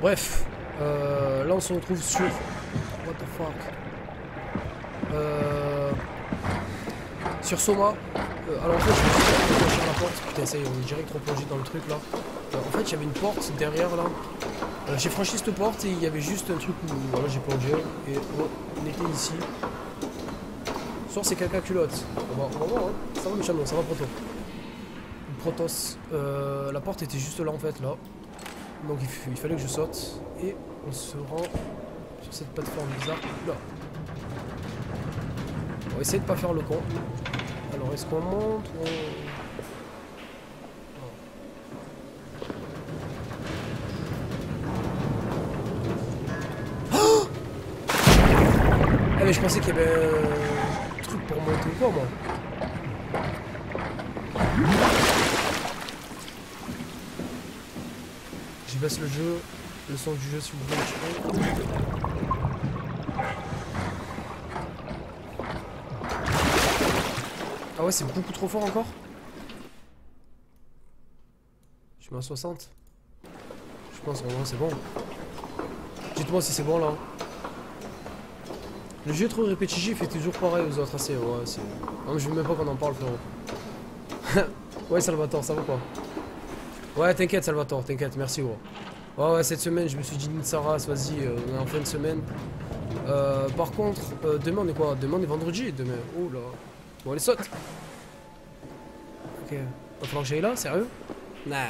Bref, là on se retrouve sur... What the fuck, sur Soma. Alors en fait je me suis accroché à la porte. Putain ça y est, on est direct replongé dans le truc là. En fait j'avais une porte derrière là. J'ai franchi cette porte et il y avait juste un truc où voilà, j'ai plongé et on était ici. Soit c'est caca culotte. On va voir hein. Ça va Luciano, ça va Proto. Protos. La porte était juste là en fait là. Donc il fallait que je saute. Et on se rend sur cette plateforme bizarre. Là. On va essayer de pas faire le con. Alors est-ce qu'on monte ou on... Oh ah mais je pensais qu'il y avait un truc pour monter ou quoi moi. Je baisse le jeu, le son du jeu si vous voulez. Ah ouais c'est beaucoup trop fort encore. Je mets à 60. Je pense vraiment c'est bon. Dites-moi si c'est bon là. Le jeu est trop répétitif et toujours pareil aux autres. Ouais c'est... Non mais je veux même pas qu'on en parle frérot. Ouais Salvatore ça va quoi? Ouais t'inquiète Salvatore, t'inquiète, merci gros. Ouais cette semaine je me suis dit Nitsaras, vas-y on est en fin de semaine. Par contre demain on est quoi? Demain on est vendredi demain. Oh là. Bon allez saute. Ok. Va falloir que j'aille là, sérieux? Nah.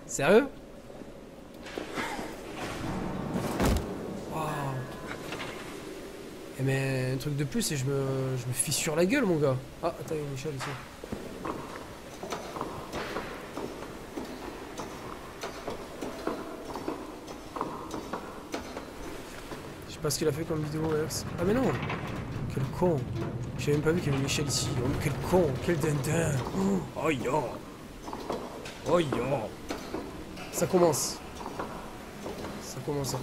Sérieux? Waouh. Eh mais un truc de plus et je me fissure la gueule mon gars. Ah attends il y a une échelle ici. Je sais pas ce qu'il a fait comme vidéo Alex. Ah mais non. Quel con. J'ai même pas vu qu'il y avait une échelle ici. Oh, quel con, quel dindin. Oh yo. Oh yo. Ça commence. Ça commence. Par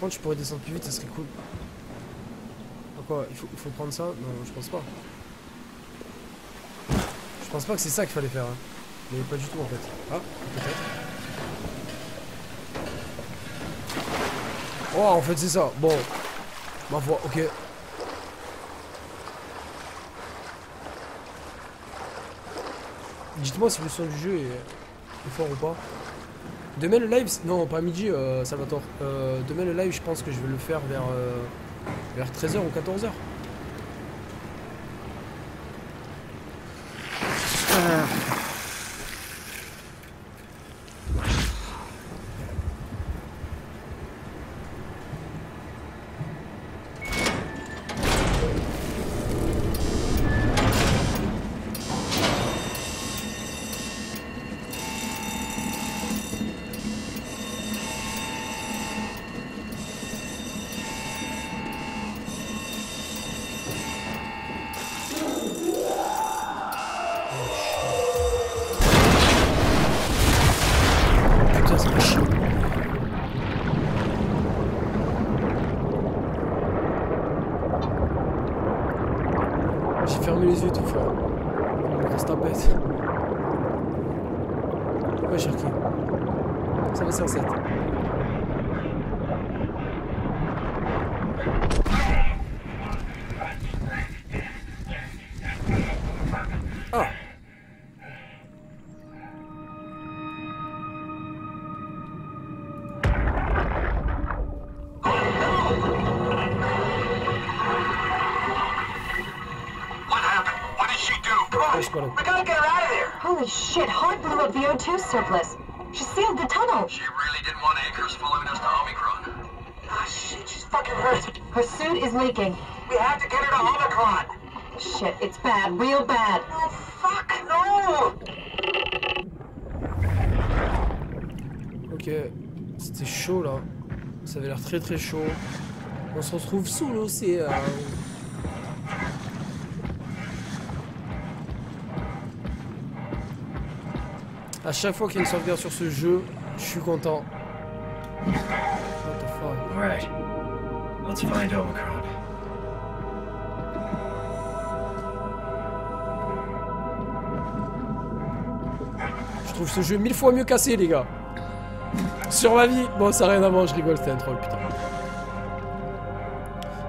contre je pourrais descendre plus vite, ça serait cool. Ah quoi, il faut prendre ça? Non, je pense pas. Je pense pas que c'est ça qu'il fallait faire. Hein. Mais pas du tout en fait. Ah, peut-être. Oh, en fait c'est ça. Bon. Ma voix, ok. Dites-moi si le son du jeu est fort ou pas. Demain le live, non pas à midi Salvatore. Demain le live je pense que je vais le faire vers 13h ou 14h. J'ai fermé les yeux tout frère. Grosse tapette. Ouais Cherki. Ça va c'est en 7. Ah. We gotta get her out of there! Holy shit, Hart blew up the O2 surplus. She sealed the tunnel. She really didn't want anchors following us to Omicron. Ah, shit, she's fucking hurt. Her suit is leaking. We have to get her to Omicron. Shit, it's bad, real bad. Oh, fuck, no! Ok, c'était chaud là. Ça avait l'air très chaud. On se retrouve sous l'océan. À chaque fois qu'il y a une sauvegarde sur ce jeu, je suis content. What the fuck? Alright, let's find Omicron. Je trouve ce jeu 1000 fois mieux cassé, les gars. Sur ma vie. Bon, ça n'a rien à voir, je rigole, c'était un troll, putain.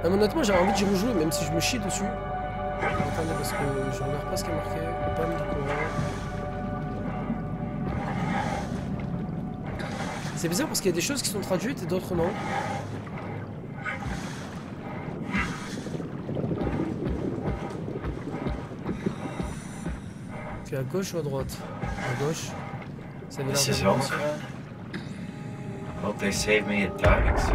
Mais honnêtement, j'avais envie d'y rejouer, même si je me chie dessus. Attendez, parce que je regarde pas ce qui est marqué. Panne de courant. C'est bizarre parce qu'il y a des choses qui sont traduites et d'autres non. Tu es à gauche ou à droite? À gauche. Ça This is Omicron? Hope they save me a diving suit.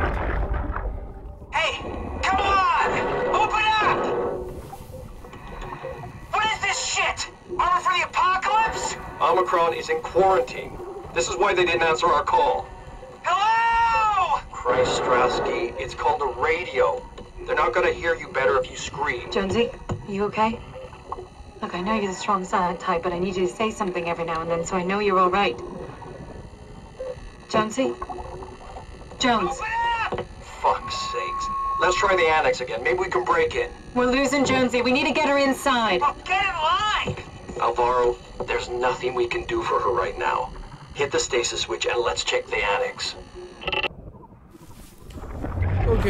Hey, come on! Open up! What is this shit? Armor for the apocalypse? Omicron is in quarantine. This is why they didn't answer our call. Hello! Christ, Strasky, it's called a radio. They're not gonna hear you better if you scream. Jonesy, you okay? Look, I know you're the strong silent type, but I need you to say something every now and then so I know you're all right. Jonesy? Jones, Open up! Fuck's sakes. Let's try the annex again. Maybe we can break in. we're losing Jonesy. We need to get her inside. Oh, get in line! Alvaro, there's nothing we can do for her right now. Hit the stasis switch and let's check the annex. Ok.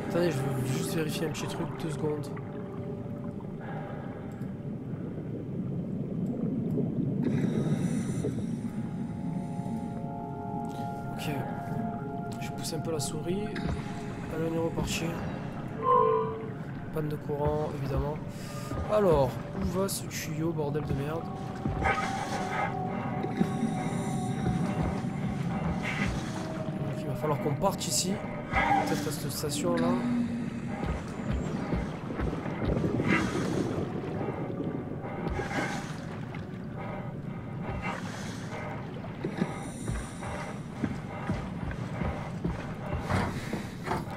Attendez, je veux juste vérifier un petit truc, 2 secondes. Ok. Je pousse un peu la souris. Allez, on est reparti. Panne de courant, évidemment. Alors, où va ce tuyau, bordel de merde? Donc, il va falloir qu'on parte ici. Peut-être à cette station là.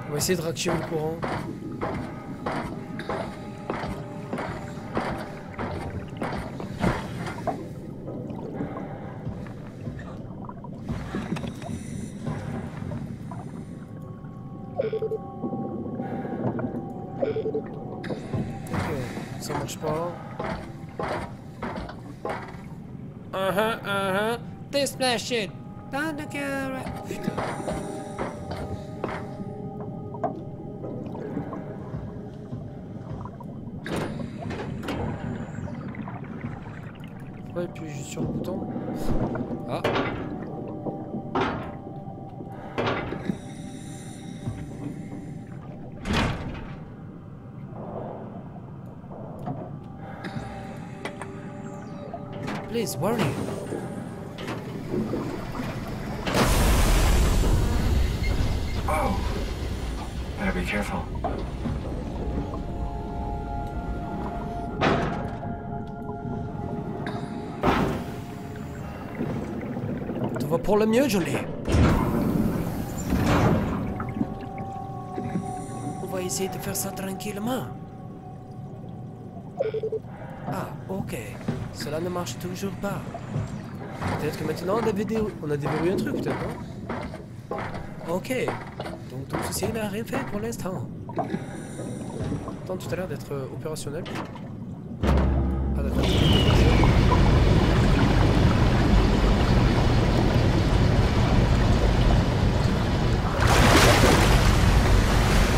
On va essayer de réactiver le courant. Ça marche pas. Splash it. Putain. Ouais, et puis juste sur le bouton. Ah. Please, worry. Oh. Better be careful. Tout va pour le mieux, Jolie. On va essayer de faire ça tranquillement. Ah, ok. Cela ne marche toujours pas. Peut-être que maintenant on a déverrouillé un truc, peut-être, non? Ok. Donc tout ceci n'a rien fait pour l'instant. Attends, tout à l'heure d'être opérationnel. Ah d'accord.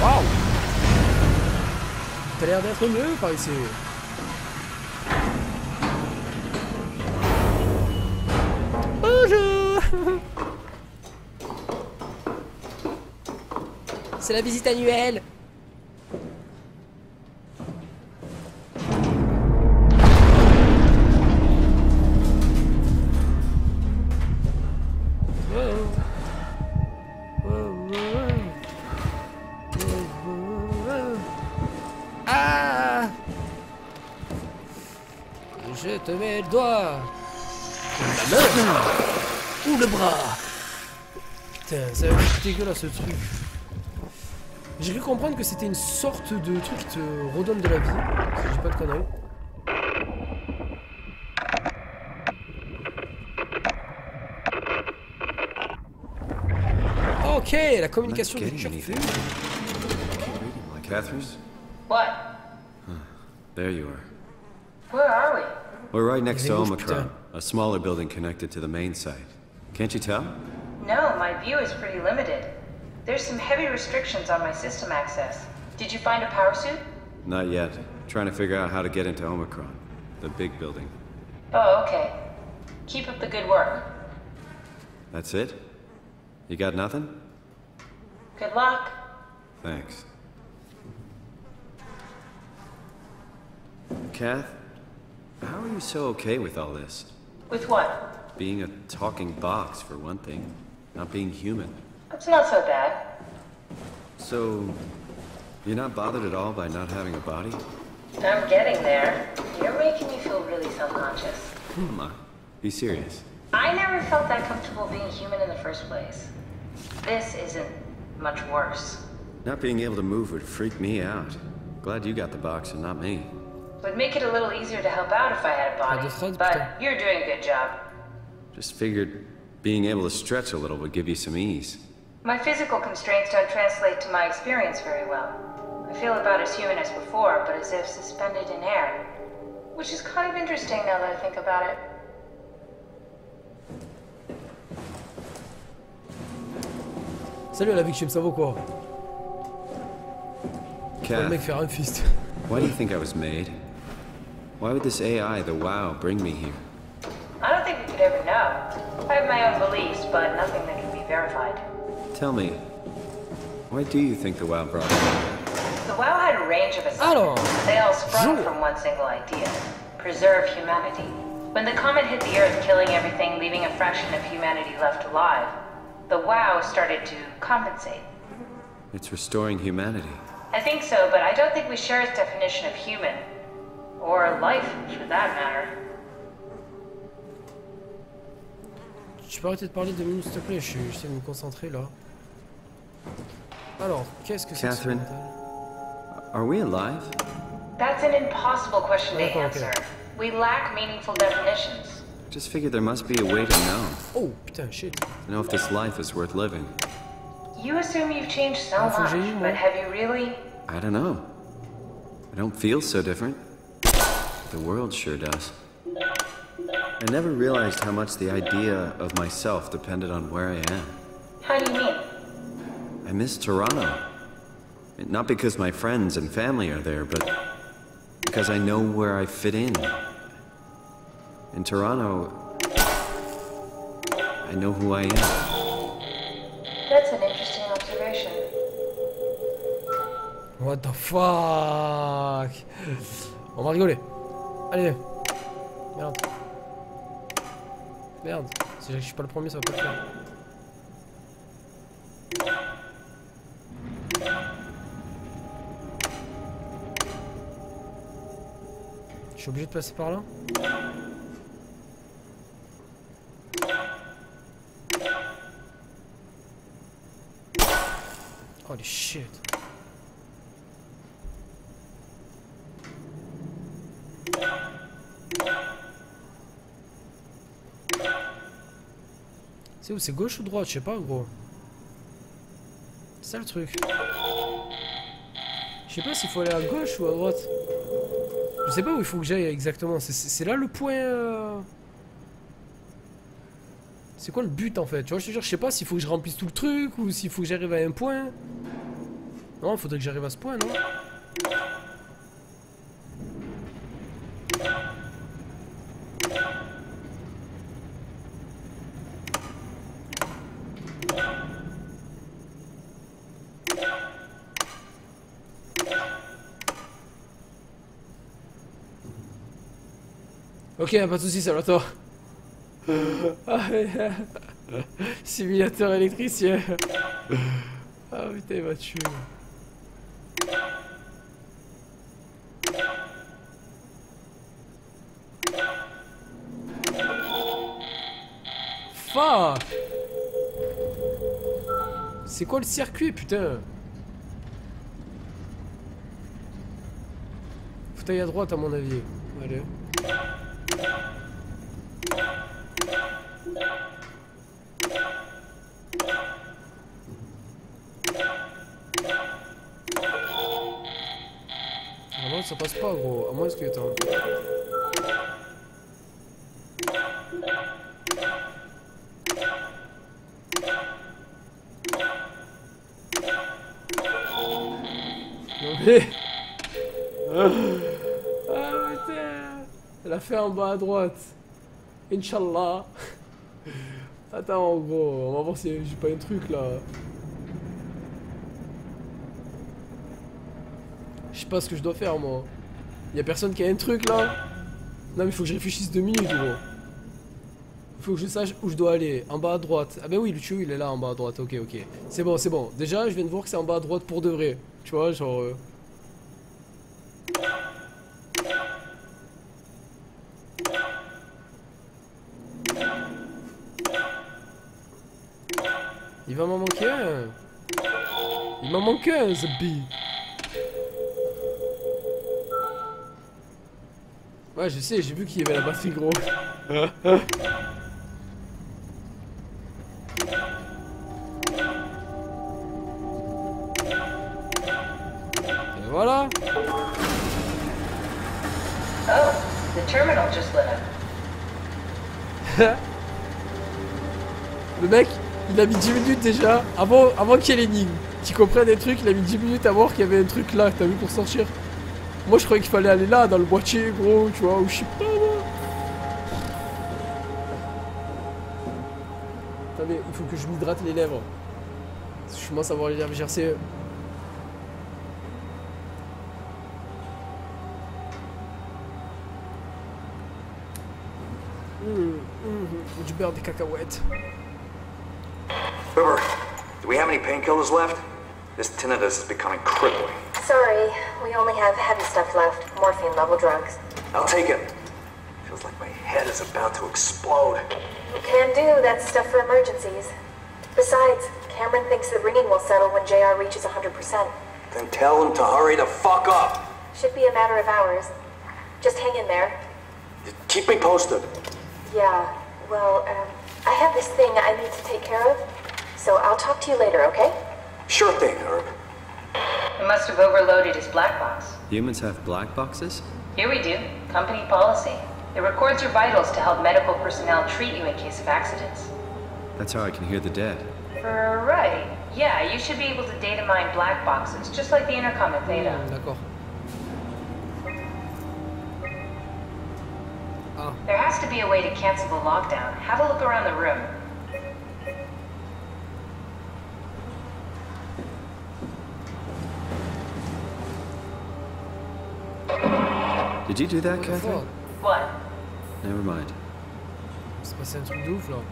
Waouh! T'as l'air d'être mieux par ici. Bonjour! C'est la visite annuelle. Ah! Je te mets le doigt. La main. Ou le bras. Putain, c'est dégueulasse ce truc. J'ai cru comprendre que c'était une sorte de truc qui te redonne de la vie, si je dis pas de conneries. Ok, la communication de Curfew. What? There you are. Where are we? We're right next to English, Omicron, putain. a smaller building connected to the main site. Can't you tell? No, my view is pretty limited. There's some heavy restrictions on my system access. Did you find a power suit? Not yet. Trying to figure out how to get into Omicron, the big building. Oh, okay. Keep up the good work. That's it? You got nothing? Good luck. Thanks. Kath, how are you so okay with all this? With what? Being a talking box, for one thing. Not being human. It's not so bad. So, you're not bothered at all by not having a body? I'm getting there. You're making me feel really self-conscious. Come on, be serious. I never felt that comfortable being human in the first place. This isn't much worse. Not being able to move would freak me out. Glad you got the box and not me. Would make it a little easier to help out if I had a body, but you're doing a good job. Just figured being able to stretch a little would give you some ease. My physical constraints don't translate to my experience very well. I feel about as human as before, but as if suspended in air. Which is kind of interesting now that I think about it. Salut à la victime, ça vaut quoi? Le mec Kath, faire un fist. why do you think I was made? Why would this AI, the WoW, bring me here? I don't think we could ever know. I have my own beliefs, but nothing that can be verified. Tell me, why do you think the WoW brought me here? The WoW had a range of Alors, assignments. They all sprung from one single idea. Preserve humanity. When the comet hit the Earth, killing everything, leaving a fraction of humanity left alive, the WoW started to compensate. It's restoring humanity. I think so, but I don't think we share its definition of human. Or life, for that matter. Tu peux arrêter de parler 2 minutes s'il te plaît, j'essaie de me concentrer là. Alors, qu'est-ce que c'est que ce Catherine, mental? are we alive? That's an impossible question to Okay. answer. We lack meaningful definitions. I just figured there must be a way to know. Oh putain, shit. To know if this life is worth living. You assume you've changed so Ah, faut que much, j'aille où, moi? but have you really? I don't know. I don't feel so different. The world sure does. I never realized how much the idea of myself depended on where I am. How do you mean? I miss Toronto. Not because my friends and family are there, but because I know where I fit in. In Toronto, I know who I am. That's an interesting observation. What the fuck? On va rigoler. Allez. Merde. Merde. Si je suis pas le premier, ça va pas le faire. Je suis obligé de passer par là? Holy shit. C'est où? C'est gauche ou droite? Je sais pas, gros. C'est ça le truc. Je sais pas s'il faut aller à gauche ou à droite. Je sais pas où il faut que j'aille exactement. C'est là le point. C'est quoi le but en fait? Tu vois, je te jure, je sais pas s'il faut que je remplisse tout le truc ou s'il faut que j'arrive à un point. Non, il faudrait que j'arrive à ce point, non? Ok, pas de soucis, Salvatore. Simulateur électricien. Ah putain, il m'a tué. Fuck. C'est quoi le circuit, putain? Faut aller à droite à mon avis. Allez. Ah non, ça passe pas, gros. À moins que attends. Non mais... Ah putain. Elle a fait en bas à droite. Inch'Allah. Attends, gros, on va voir si j'ai pas un truc là. Je sais pas ce que je dois faire moi. Y'a personne qui a un truc là? Non mais faut que je réfléchisse 2 minutes gros. Faut que je sache où je dois aller. En bas à droite. Ah bah oui, le tuyau il est là en bas à droite. Ok, ok. C'est bon, c'est bon. Déjà je viens de voir que c'est en bas à droite pour de vrai. Tu vois, genre... Il va m'en manquer un. Il m'en manque un, Zabi. Ouais, je sais, j'ai vu qu'il y avait la batterie, gros. Et voilà. Oh, the terminal just lit up. Le mec, il a mis 10 minutes déjà, avant qu'il y ait l'énigme. Tu comprends des trucs, il a mis 10 minutes à voir qu'il y avait un truc là, t'as vu, pour sortir. Moi je croyais qu'il fallait aller là, dans le boîtier, gros, tu vois, ou je sais pas, moi. Attendez, il faut que je m'hydrate les lèvres. Je commence à avoir les lèvres gercées. Du beurre, des cacahuètes. River, do we have any painkillers left? This tinnitus is becoming crippling. Sorry, we only have heavy stuff left. Morphine level drugs. I'll take it. Feels like my head is about to explode. Can do, that's stuff for emergencies. Besides, Cameron thinks the ringing will settle when JR reaches 100%. Then tell him to hurry the fuck up. Should be a matter of hours. Just hang in there. Keep me posted. Yeah, well, I have this thing I need to take care of, so I'll talk to you later, okay? Sure thing, Herb. It must have overloaded his black box. Humans have black boxes? Here we do. Company policy. It records your vitals to help medical personnel treat you in case of accidents. That's how I can hear the dead. Right. Yeah, you should be able to data mine black boxes, just like the intercom at Theta. D'accord. Ah. There has to be a way to cancel the lockdown. Have a look around the room. Did you do that, Catherine? What? Never mind. C'est passé un truc de ouf là.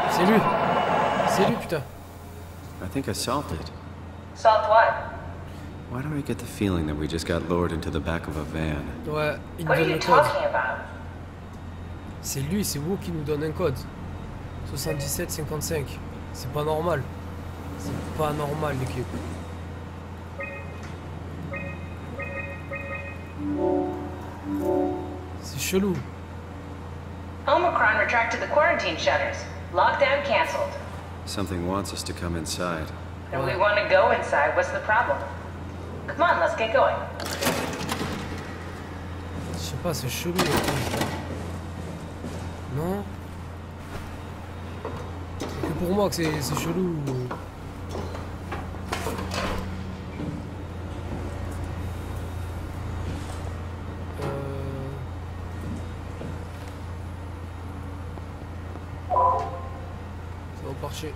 C'est lui. C'est lui, putain. I think I solved it. Solved what? Why do I get the feeling that we just got lowered into the back of a van? Ouais, il nous What are donne you le code. talking about? C'est lui, c'est vous qui nous donne un code. 77-55. C'est pas normal. C'est pas normal, l'équipe. C'est chelou. Omicron retracted the quarantine shutters. Lockdown canceled. Something wants us to come inside. And we want to go inside. What's the problem? Come on, let's get going. Je sais pas, c'est chelou. l'équipe. Non? C'est que pour moi que c'est chelou. Ça va marcher.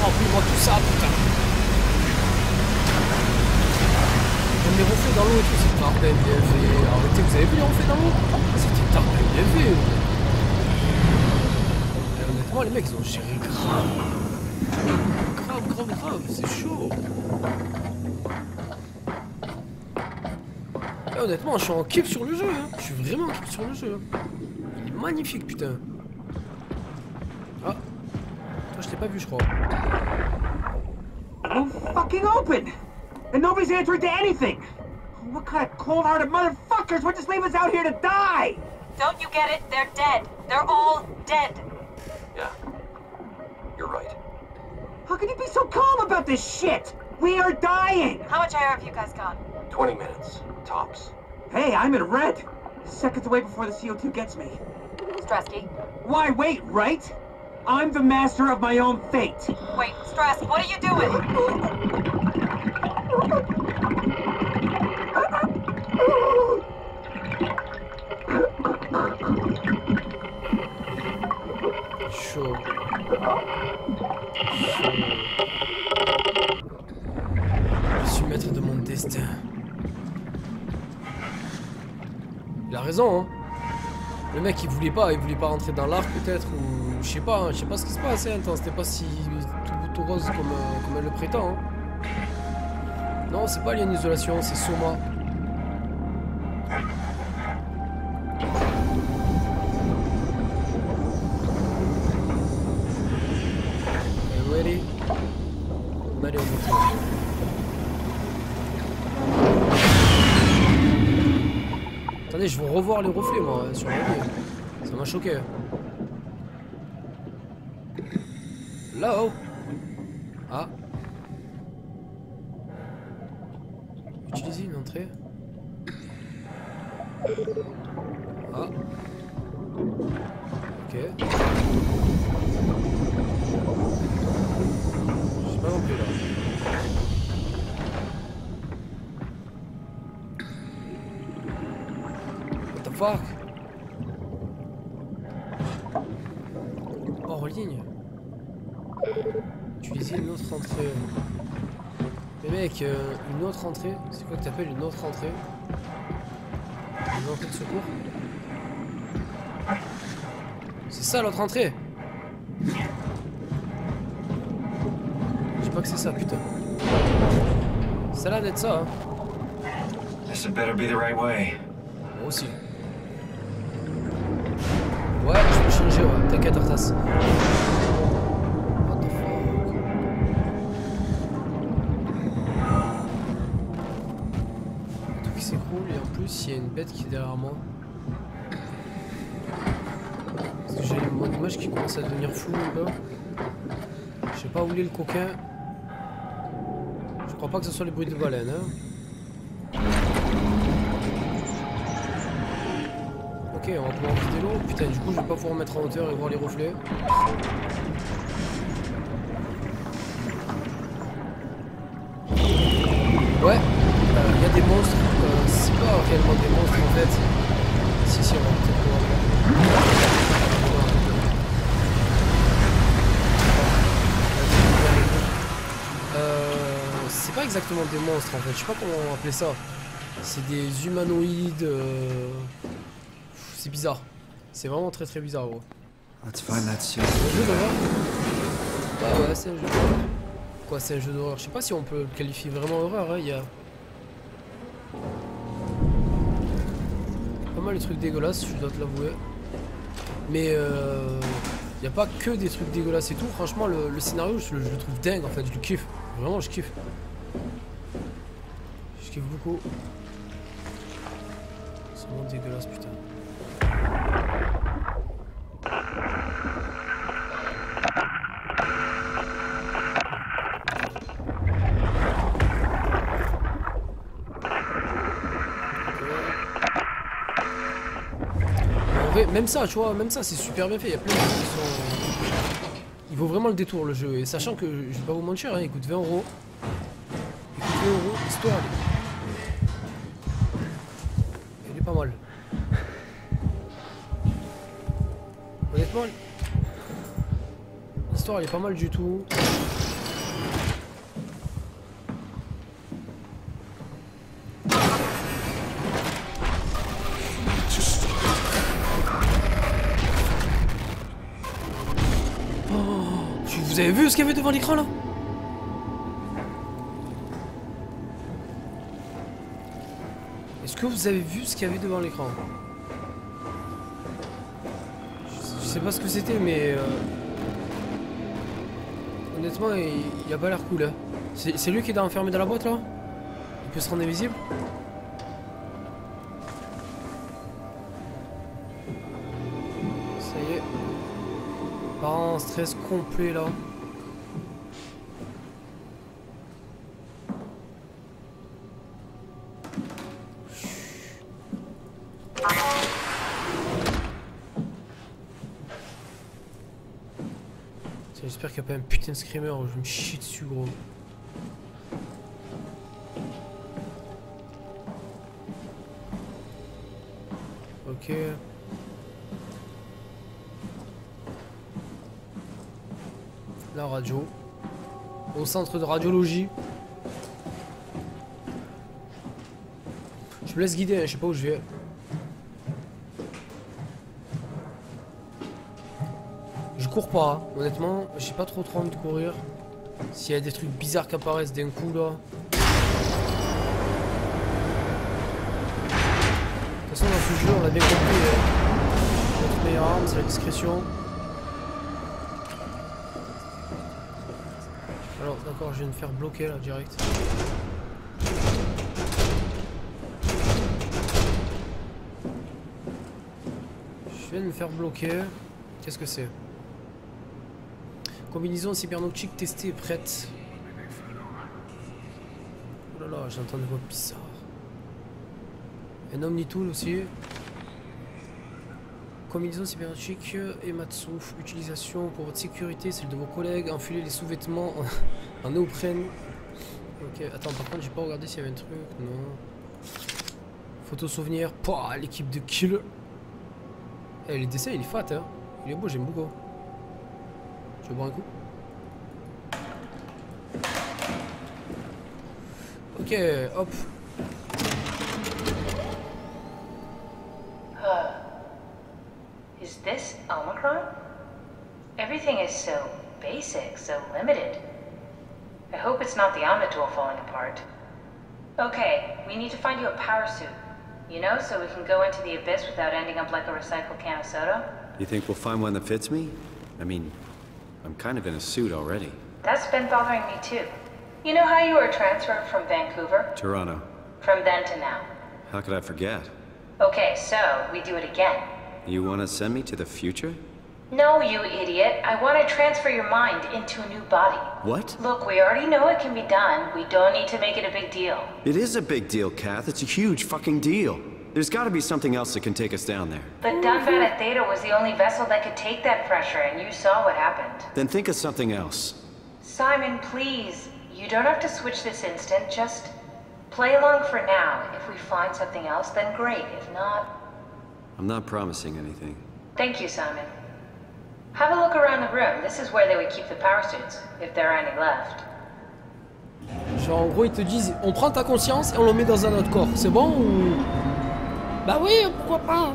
Remplis-moi tout ça, putain. On les refait dans l'eau et tout, c'est tardin bien fait. Arrêtez, vous avez vu les refait dans l'eau? C'était tardin bien fait. Et honnêtement, les mecs, ils ont géré grave, c'est chaud. Et honnêtement, je suis en kiff sur le jeu. Hein. Je suis vraiment en kiff sur le jeu. Il est magnifique, putain. Ah, toi, je t'ai pas vu, je crois. Won't fucking open! And nobody's answering to anything! What kind of cold-hearted motherfuckers would just leave us out here to die? Don't you get it? They're dead. They're all dead. Yeah. You're right. How can you be so calm about this shit? We are dying! How much air have you guys got? 20 minutes, tops. Hey, I'm in red. Seconds away before the CO2 gets me. Strasky? Why wait, right? I'm the master of my own fate. Wait, Strask, what are you doing? Chaud. Je suis maître de mon destin. Il a raison, hein. Le mec il voulait pas rentrer dans l'arc peut-être, ou je sais pas, hein, je sais pas ce qui se passe, hein. Attends, c'était pas si tout rose comme elle le prétend, hein. Non, c'est pas Alien Isolation, c'est Soma. Ready? On allait au montage. Attendez, je veux revoir les reflets moi sur la vie. Ça m'a choqué. Là-haut. Ah. Utiliser une entrée. Ah. Ok. J'ai pas compris là. What the fuck? Hors ligne. Utiliser une autre entrée. Mais mec, une autre entrée, c'est quoi que t'appelles une autre entrée? Une entrée de secours? C'est ça l'autre entrée? Je sais pas que c'est ça, putain. Ça a l'air d'être ça, hein. This had better be the right way. Moi aussi. Ouais, je vais changer, ouais. T'inquiète, Arthas. What the fuck? Tout qui s'écroule et en plus, il y a une bête qui est derrière moi. Parce que j'ai mon image qui commence à devenir floue un peu. Je sais pas où il est le coquin. Je crois pas que ce soit les bruits de baleine, hein. Ok, on va pouvoir vider l'eau. Putain, du coup, je vais pas pouvoir me mettre en hauteur et voir les reflets. Ouais, il y a des monstres. C'est pas réellement des monstres en fait. Si, on va peut-être pouvoir voir. C'est pas exactement des monstres en fait. Je sais pas comment on va appeler ça. C'est des humanoïdes. C'est bizarre. C'est vraiment très très bizarre, gros. Let's find that suit. C'est un jeu d'horreur? Bah ouais, c'est un jeu d'horreur. Quoi, c'est un jeu d'horreur? Je sais pas si on peut le qualifier vraiment horreur, hein. Il y a pas mal de trucs dégueulasses, je dois te l'avouer. Mais il y a pas que des trucs dégueulasses et tout. Franchement, le scénario, je le trouve dingue en fait. Je le kiffe. Vraiment, je kiffe. Je kiffe beaucoup. C'est vraiment dégueulasse, putain. Même ça, tu vois, même ça, c'est super bien fait. Il y a plein de trucs qui sont... Il vaut vraiment le détour, le jeu. Et sachant que, je vais pas vous mentir, hein, il coûte 20 €. Il coûte 20 €, l'histoire, elle est pas mal. Honnêtement, l'histoire, elle est pas mal du tout. Vous avez vu ce qu'il y avait devant l'écran là? Est-ce que vous avez vu ce qu'il y avait devant l'écran? Je sais pas ce que c'était mais honnêtement il a pas l'air cool hein. C'est lui qui est enfermé dans la boîte là? Il peut se rendre invisible? Ça y est. Par en stress complet là. J'espère qu'il n'y a pas un putain de screamer, je me chie dessus gros. Ok. La radio. Au centre de radiologie. Je me laisse guider, hein, je sais pas où je vais. Je cours pas, hein. Honnêtement, j'ai pas trop envie de courir. S'il y a des trucs bizarres qui apparaissent d'un coup là. De toute façon dans ce jeu on a bien compris, notre meilleure arme c'est la discrétion. Alors d'accord, je viens de me faire bloquer là direct. Je viens de me faire bloquer. Qu'est-ce que c'est? Combinaison cybernautique testée et prête. Oh là là, j'entends des voix bizarres. Un Omnitool aussi. Combinaison cybernautique Ematsu. Utilisation pour votre sécurité, celle de vos collègues. Enfilez les sous-vêtements en néoprène. Ok, attends, par contre, j'ai pas regardé s'il y avait un truc. Non. Photo souvenir. Pouah, l'équipe de kill. Eh, le dessin, il est fat, hein. Il est beau, j'aime beaucoup. Tu veux boire un coup? Ok, hop. Is this Omicron? Everything is so basic, so limited. I hope it's not the Omnitool falling apart. Okay, we need to find you a power suit. You know, so we can go into the abyss without ending up like a recycled can of soda. You think we'll find one that fits me? I mean, I'm kind of in a suit already. That's been bothering me too. You know how you were transferred from Vancouver? Toronto. From then to now. How could I forget? Okay, so we do it again. You want to send me to the future? No, you idiot. I want to transfer your mind into a new body. What? Look, we already know it can be done. We don't need to make it a big deal. It is a big deal, Kath. It's a huge fucking deal. There's got to be something else that can take us down there. But Dunbat at Theta was the only vessel that could take that pressure, and you saw what happened. Then think of something else. Simon, please. You don't have to switch this instant. Just play along for now. If we find something else, then great. If not... I'm not promising anything. Thank you, Simon. Have a look around the room. This is where they would keep the power suits, if there are any left. Genre en gros ils te disent on prend ta conscience et on le met dans un autre corps. C'est bon ou... Bah oui, pourquoi pas.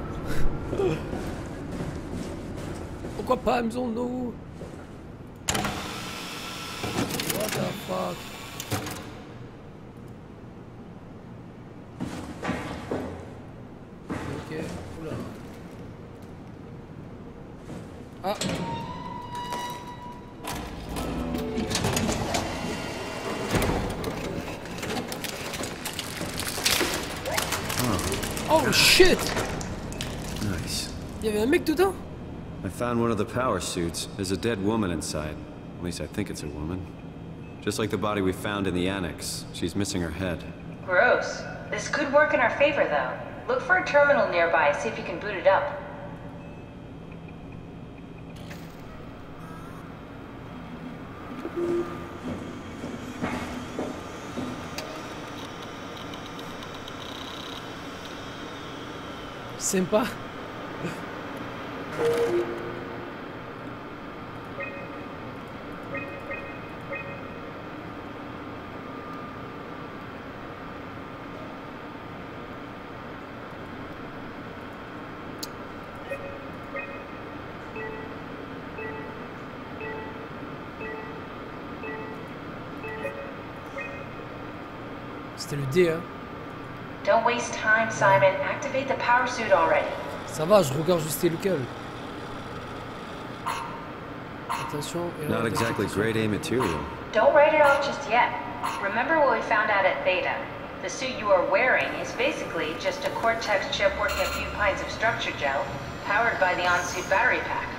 Pourquoi pas, amusons-nous. What the fuck. Ok, oula. Ah. Oh shit! Nice. Il y avait un mec dedans? I found one of the power suits. There's a dead woman inside. At least I think it's a woman. Just like the body we found in the annex. She's missing her head. Gross. This could work in our favor, though. Look for a terminal nearby, see if you can boot it up. Sympa. C'était le D, hein. Don't waste time, Simon. Activate the power suit already. Ça va, je regarde juste lequel. Attention. Not exactly grade A material. Don't write it off just yet. Remember what we found out at Theta. The suit you are wearing is basically just a Cortex chip working a few pints of structure gel, powered by the on-suit battery pack.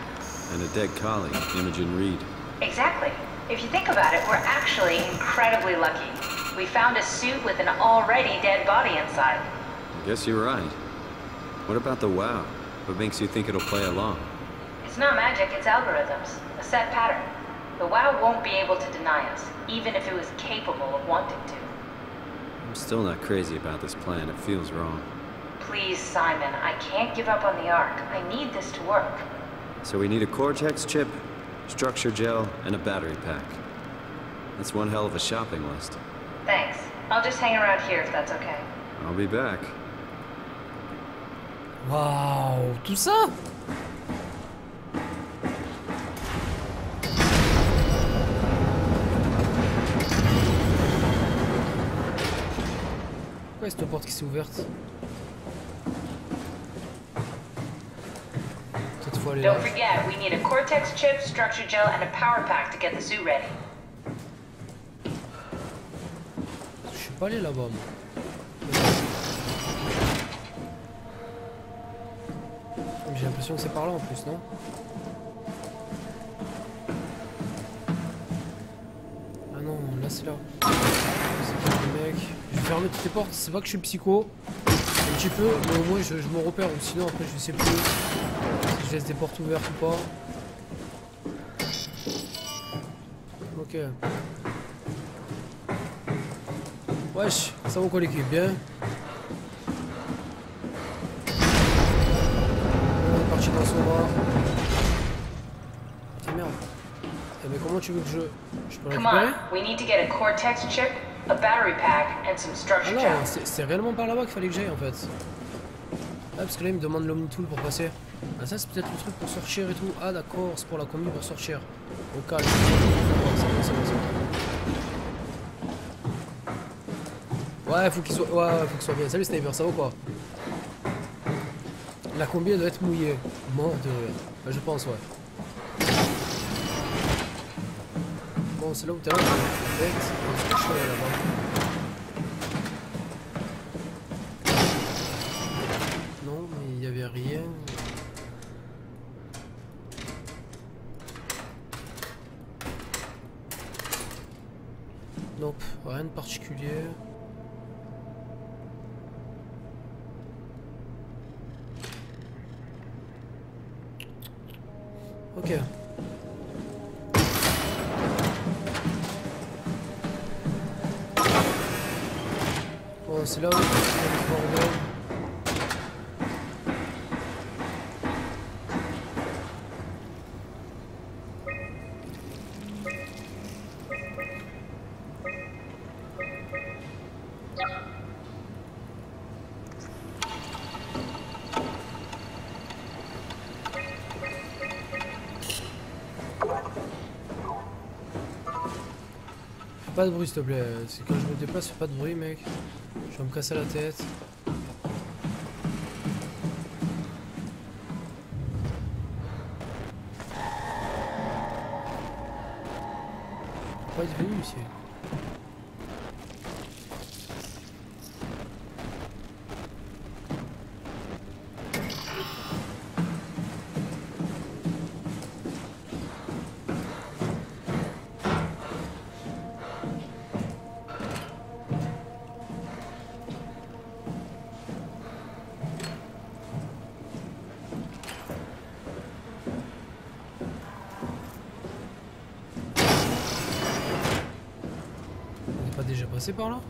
And a dead colleague, Imogen Reed. Exactly. If you think about it, we're actually incredibly lucky. We found a suit with an already dead body inside. I guess you're right. What about the WoW? What makes you think it'll play along? It's not magic, it's algorithms. A set pattern. The WoW won't be able to deny us, even if it was capable of wanting to. I'm still not crazy about this plan. It feels wrong. Please, Simon, I can't give up on the Ark. I need this to work. So we need a Cortex chip, structure gel, and a battery pack. That's one hell of a shopping list. Thanks. I'll just hang around here if that's okay. I'll be back. Waouh, tout ça? Pourquoi cette porte qui s'est ouverte? Cette fois, elle est là. Don't forget, we need a Cortex chip, structure gel, and a power pack to get the suit ready. Je suis pas allé là-bas, moi. J'ai l'impression que c'est par là en plus, non? Ah non, là c'est là. C'est pas le mec. Je vais fermer toutes les portes, c'est pas que je suis psycho. Un petit peu, mais au moins je me repère, ou sinon après je sais plus si je laisse des portes ouvertes ou pas. Ok. Wesh, ça va quoi l'équipe, bien? On est parti dans son bras. Ah merde. Eh, mais comment tu veux que je peux Come récupérer? on, we need to get a Cortex chip, a battery pack, and some Ah structure non, gel. c'est réellement par là-bas qu'il fallait que j'aille en fait. Ah parce que là il me demande l'Omnitool pour passer. Ah ça c'est peut-être le truc pour sortir et tout. Ah d'accord, c'est pour la combi pour sortir. Au calme. C'est bon, c'est bon, c'est bon. Ouais, faut qu'il soit... Ouais, faut qu'il soit bien. Salut Sniper, ça va quoi? La combi elle doit être mouillée. Mort de rire. Bah, je pense, ouais. Bon, c'est là où t'es là. Je suis allé là-bas. Non, mais il y avait rien. Nope, rien de particulier. Ok. Bon, c'est là où il y a le bordel. Pas de bruit s'il te plaît, c'est quand je me déplace, fais pas de bruit mec. Je vais me casser la tête. Faut pas être venu ici. Déjà passé par là?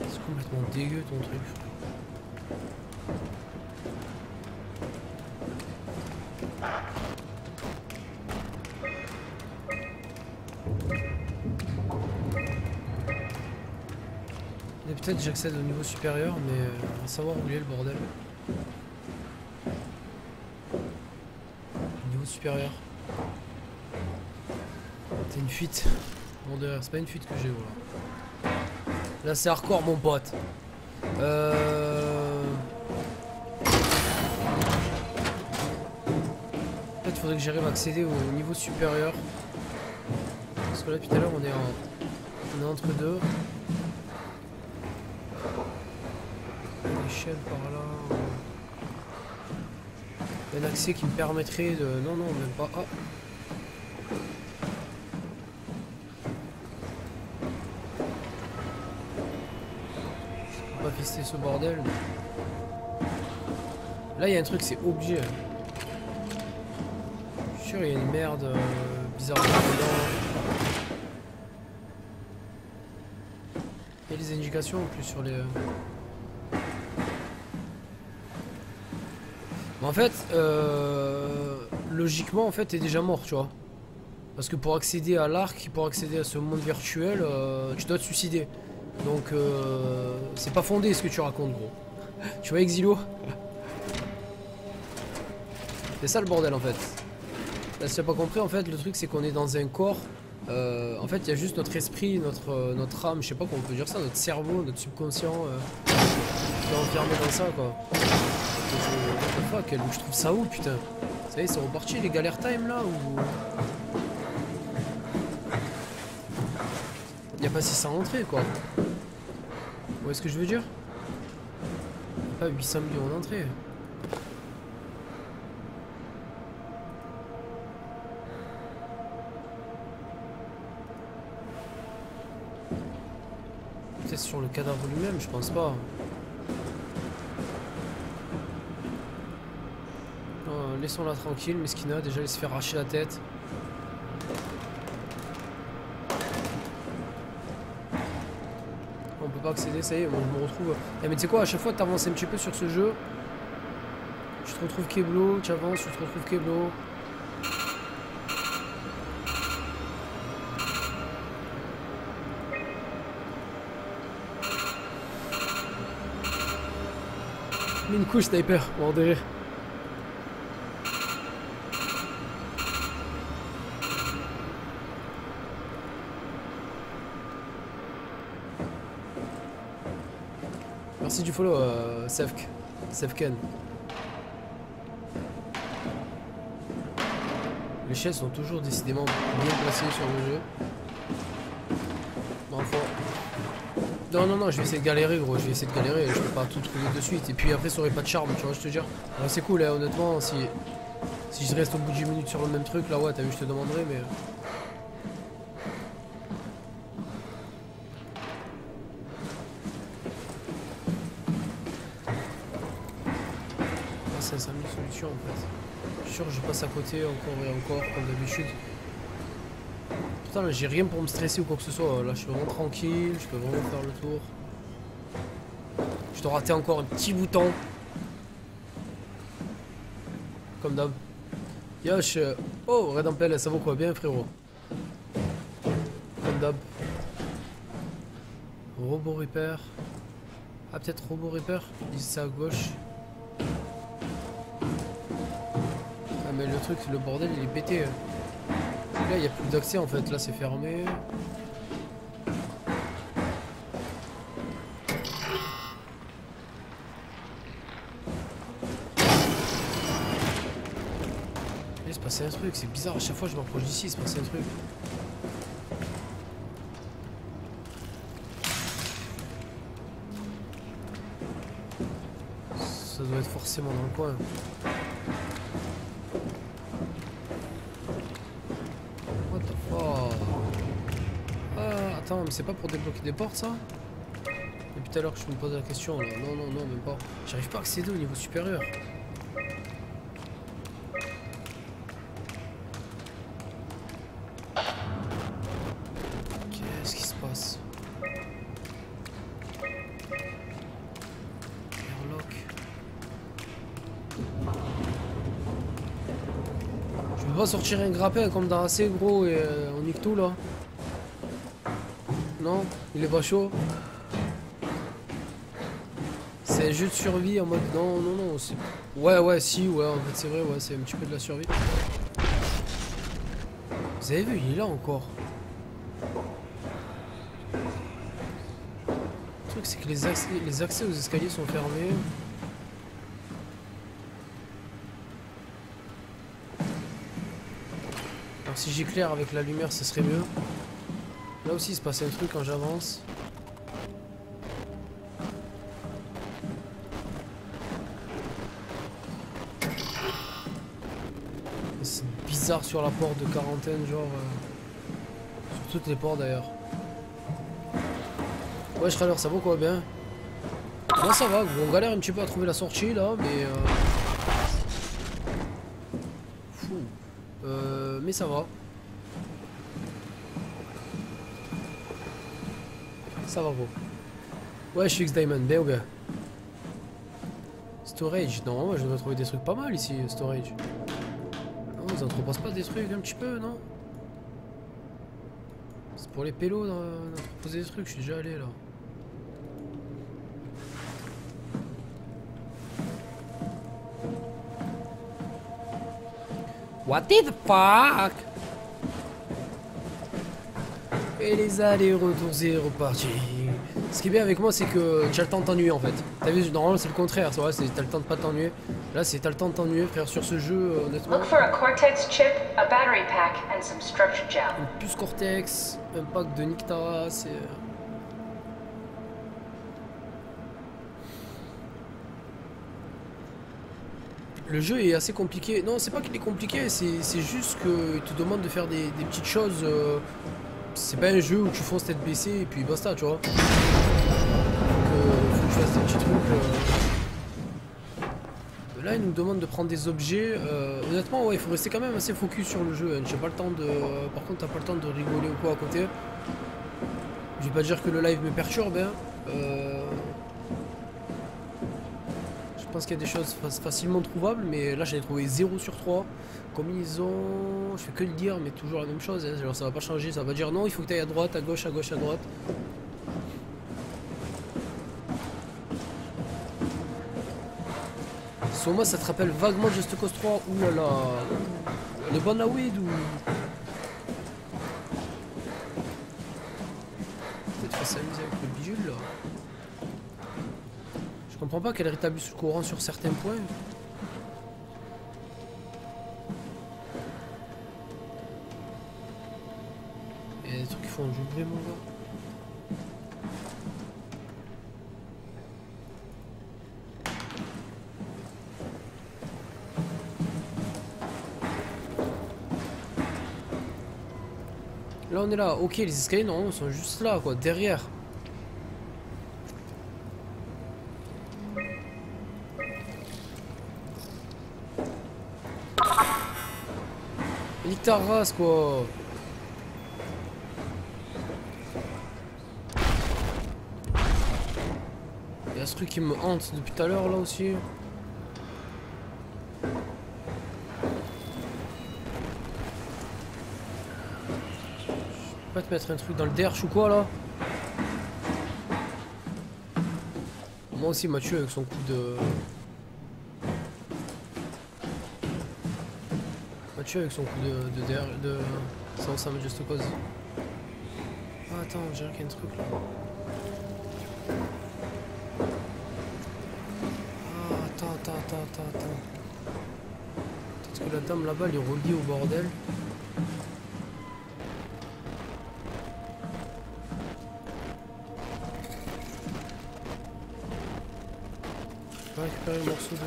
C'est complètement dégueu ton truc. Peut-être j'accède au niveau supérieur, mais on va savoir où il est le bordel. Niveau supérieur. C'est une fuite. Bon derrière, c'est pas une fuite que j'ai, voilà. Là c'est hardcore mon pote. Peut-être faudrait que j'arrive à accéder au niveau supérieur. Parce que là tout à l'heure on est entre deux. Par là. Il y a un accès qui me permettrait de... Non, non, même pas. Ah. tester ce bordel. Là, il y a un truc, c'est obligé. Je suis sûr, il y a une merde bizarre dedans. Il y a des indications en plus sur les... En fait, logiquement, en fait, t'es déjà mort, tu vois. Parce que pour accéder à l'arc, pour accéder à ce monde virtuel, tu dois te suicider. Donc, c'est pas fondé ce que tu racontes, gros. Tu vois, Exilo? C'est ça le bordel, en fait. Là, si t'as pas compris, en fait, le truc, c'est qu'on est dans un corps. En fait, il y a juste notre esprit, notre âme, je sais pas comment on peut dire ça, notre cerveau, notre subconscient, qui est enfermé dans ça, quoi. What the fuck, donc je trouve ça où, putain? Ça y est, c'est reparti les galères time là ou... Y'a pas 600 entrées quoi. Vous voyez ce que je veux dire? Pas 800 millions d'entrées. Peut-être sur le cadavre lui-même, je pense pas. Laissons-la tranquille, Meskina, déjà elle se fait arracher la tête. On peut pas accéder, ça y est, moi je me retrouve... Eh, mais tu sais quoi, à chaque fois que t'avances un petit peu sur ce jeu, tu te retrouves Keblo, tu avances, tu te retrouves Keblo. Mets une couche sniper, on va en derrière. Merci du follow, Sefken. Les chaises sont toujours décidément bien placées sur le jeu. Bon, faut... Non, je vais essayer de galérer, gros. Je vais essayer de galérer. Je peux pas tout trouver de suite. Et puis après, ça aurait pas de charme, tu vois, je te dire. C'est cool, hein, honnêtement. Si je reste au bout de 10 minutes sur le même truc, là, ouais, t'as vu, je te demanderai, mais. 500 000 solutions en fait. Je suis sûr que je passe à côté encore et encore comme d'habitude. Putain là j'ai rien pour me stresser ou quoi que ce soit. Là je suis vraiment tranquille, je peux vraiment faire le tour. Je dois rater encore un petit bouton. Comme d'hab. Yosh. Oh Red Ampel, ça vaut quoi bien frérot. Comme d'hab. Robot Repair. Ah peut-être Robot Repair. Ils disent ça à gauche. Mais le truc, le bordel il est pété. Là il n'y a plus d'accès en fait, là c'est fermé. Il se passait un truc, c'est bizarre, à chaque fois que je m'approche d'ici il se passait un truc. Ça doit être forcément dans le coin. Attends, mais c'est pas pour débloquer des portes ça? Depuis tout à l'heure que je me pose la question là. Non, même pas. J'arrive pas à accéder au niveau supérieur. Qu'est-ce qui se passe? Airlock. Je peux pas sortir un grappin comme dans AC gros et on nique tout là. Non, il est pas chaud. C'est un jeu de survie en mode non, c'est... Ouais, si, ouais, en fait c'est vrai, ouais, c'est un petit peu de la survie. Vous avez vu, il est là encore. Le truc c'est que les accès aux escaliers sont fermés. Alors si j'éclaire avec la lumière, ce serait mieux. Là aussi il se passe un truc quand j'avance. C'est bizarre sur la porte de quarantaine, genre... sur toutes les portes d'ailleurs. Ouais, Schrader, ça vaut quoi bien? Moi ça va, on galère un petit peu à trouver la sortie là, mais mais ça va. Ça va gros. Ouais, je suis X-Diamond, bien ou bien. Storage, non, moi je devrais trouver des trucs pas mal ici, storage. Non, ils entreposent pas des trucs un petit peu, non? C'est pour les pélos d'entreposer des trucs, je suis déjà allé là. What the fuck? Et les allers-retours, c'est reparti. Ce qui est bien avec moi, c'est que tu as le temps de t'ennuyer en fait. T'as vu, normalement c'est le contraire, c'est vrai, t'as le temps de pas t'ennuyer. Là, c'est t'as le temps de t'ennuyer, frère, sur ce jeu, honnêtement. Look for a Cortex chip, a battery pack, and some structure gel. Une puce Cortex, un pack de Nyctara, c'est. Le jeu est assez compliqué. Non, c'est pas qu'il est compliqué, c'est juste qu'il te demande de faire des petites choses. C'est pas un jeu où tu fonces tête baissée et puis basta, tu vois. Donc, faut que je fasse des petits trucs. Là, il nous demande de prendre des objets. Honnêtement, ouais, il faut rester quand même assez focus sur le jeu. Hein. J'ai pas le temps de. Par contre, t'as pas le temps de rigoler ou quoi à côté. Je vais pas dire que le live me perturbe. Hein. Je pense qu'il y a des choses facilement trouvables, mais là j'en ai trouvé 0 sur 3. Combinaison, je fais que le dire, mais toujours la même chose. Hein. Genre, ça va pas changer, ça va dire non, il faut que tu ailles à droite, à gauche, à gauche, à droite. Sur moi, ça te rappelle vaguement Just Cause 3. Ouh là là, elle est bonne la weed ou. Peut-être faut s'amuser avec le bijou là. Je comprends pas qu'elle rétablisse le courant sur certains points. Il y a des trucs qui font du bruit, mon gars. Là on est là, ok, les escaliers non, ils sont juste là quoi, derrière. Nique ta race quoi. Il y a ce truc qui me hante depuis tout à l'heure là aussi. Je peux pas te mettre un truc dans le derche ou quoi là? Moi aussi Mathieu avec son coup de... Avec son coup de ça me Just Cause. Ah, attends, j'ai qu'il y a un truc là. Ah, attends. Peut-être que la dame là-bas elle est reliée au bordel. Je vais récupérer le morceau de.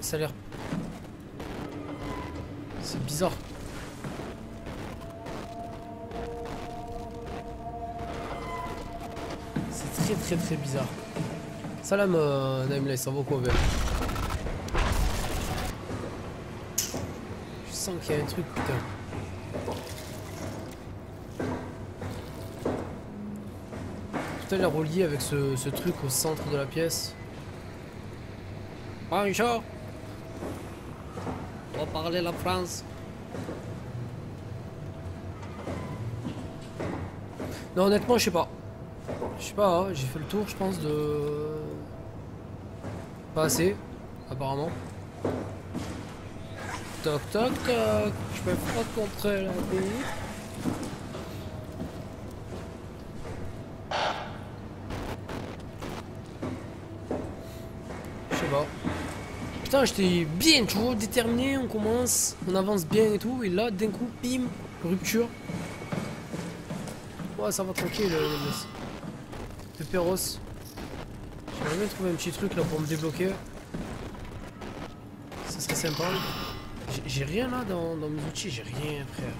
Ça a l'air... C'est bizarre. C'est très bizarre. Salam Naimlay, ça va quoi, belle? Je sens qu'il y a un truc, putain. Tout à l'heure relié avec ce truc au centre de la pièce. Bonjour. On va parler la France. Non, honnêtement, je sais pas. Hein, j'ai fait le tour, je pense, de... Pas assez, apparemment. Toc toc toc. Je peux pas te contrer la vie. Je sais pas. Putain, j'étais bien, tu vois, déterminé, on commence, on avance bien et tout, et là, d'un coup, bim, rupture. Ouais, ça va tranquille, le Péros. J'aimerais bien trouver un petit truc là pour me débloquer. Ça serait sympa. J'ai rien là dans mes outils, j'ai rien, frère.